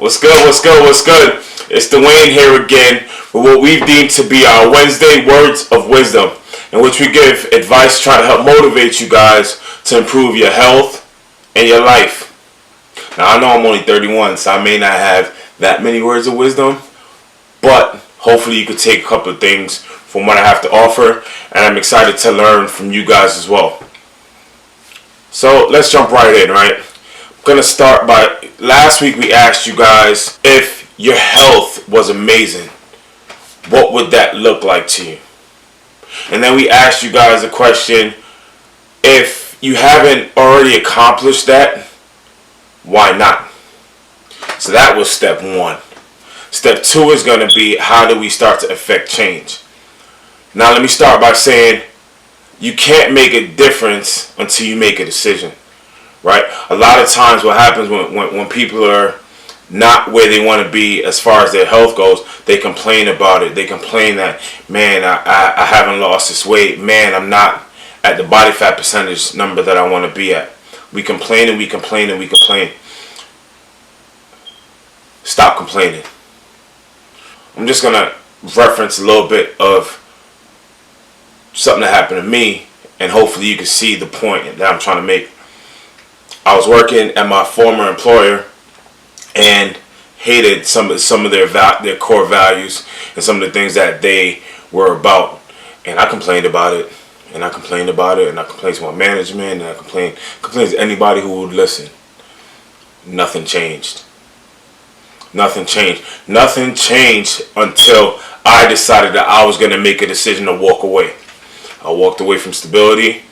What's good? What's good? What's good? It's Dwayne here again with what we've deemed to be our Wednesday Words of Wisdom, in which we give advice trying to help motivate you guys to improve your health and your life. Now, I know I'm only 31, so I may not have that many words of wisdom, but hopefully you could take a couple of things from what I have to offer, and I'm excited to learn from you guys as well. So let's jump right in, right? I'm going to start by, last week we asked you guys if your health was amazing, what would that look like to you? And then we asked you guys a question, if you haven't already accomplished that, why not? So that was step one. Step two is going to be, how do we start to affect change? Now let me start by saying, you can't make a difference until you make a decision, right? A lot of times what happens when people are not where they want to be as far as their health goes, they complain about it. They complain that, man, I haven't lost this weight. Man, I'm not at the body fat percentage number that I want to be at. We complain and we complain and we complain. Stop complaining. I'm just going to reference a little bit of something that happened to me, and hopefully you can see the point that I'm trying to make. I was working at my former employer and hated some of their core values and some of the things that they were about, and I complained about it, and I complained about it, and I complained to my management, and I complained to anybody who would listen. Nothing changed. Nothing changed. Nothing changed until I decided that I was going to make a decision to walk away. I walked away from stability,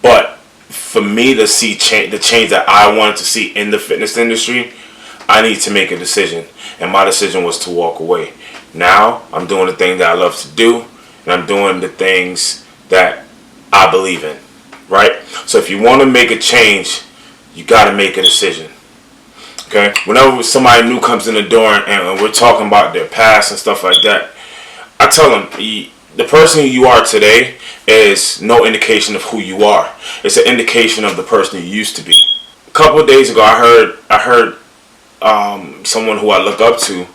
but for me to see the change that I wanted to see in the fitness industry, I need to make a decision, and my decision was to walk away. Now I'm doing the thing that I love to do, and I'm doing the things that I believe in, right? So if you want to make a change, you got to make a decision. Okay? Whenever somebody new comes in the door and we're talking about their past and stuff like that, I tell them, the person you are today is no indication of who you are. It's an indication of the person you used to be. A couple of days ago, I heard someone who I look up to.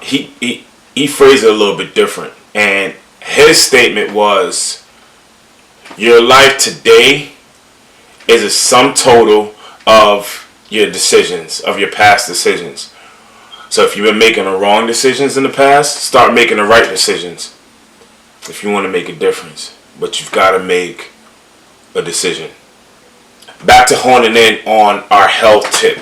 He phrased it a little bit different, and his statement was, "Your life today is a sum total of your decisions, of your past decisions. So if you've been making the wrong decisions in the past, start making the right decisions if you want to make a difference. But you've got to make a decision." Back to honing in on our health tip.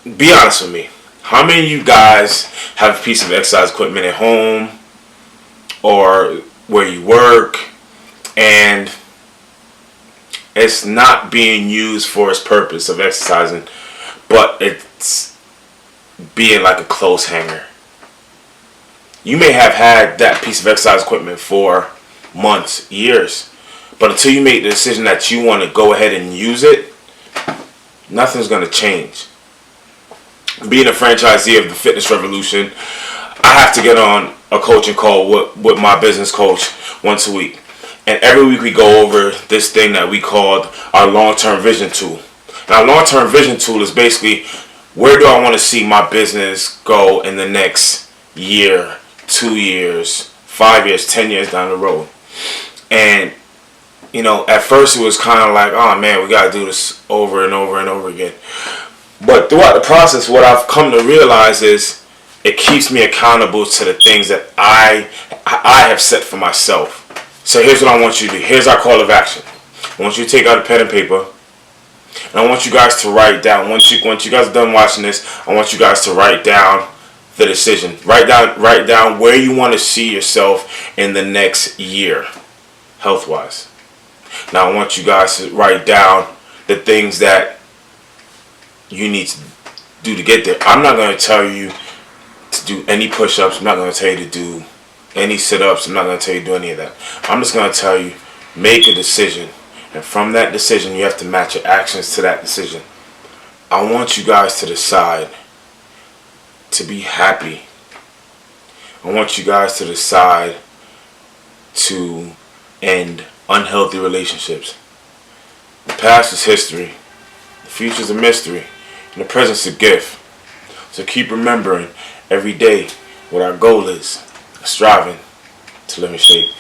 Be honest with me. How many of you guys have a piece of exercise equipment at home or where you work, and it's not being used for its purpose of exercising, but it's being like a clothes hanger? You may have had that piece of exercise equipment for months, years, but until you make the decision that you want to go ahead and use it, nothing's going to change. Being a franchisee of the Fitness Revolution, I have to get on a coaching call with my business coach once a week. And every week we go over this thing that we called our long-term vision tool. And our long-term vision tool is basically, where do I want to see my business go in the next year, 2 years, 5 years, 10 years down the road? And, at first it was kind of like, oh man, we got to do this over and over and over again. But throughout the process, what I've come to realize is it keeps me accountable to the things that I have set for myself. So here's what I want you to do. Here's our call of action. I want you to take out a pen and paper, and I want you guys to write down. Once you guys are done watching this, I want you guys to write down the decision. Write down where you want to see yourself in the next year, health-wise. Now I want you guys to write down the things that you need to do to get there. I'm not going to tell you to do any push-ups. I'm not going to tell you to do any sit-ups. I'm not going to tell you to do any of that. I'm just going to tell you, make a decision. And from that decision, you have to match your actions to that decision. I want you guys to decide to be happy. I want you guys to decide to end unhealthy relationships. The past is history. The future is a mystery. And the present's a gift. So keep remembering every day what our goal is. Striving to live in shape.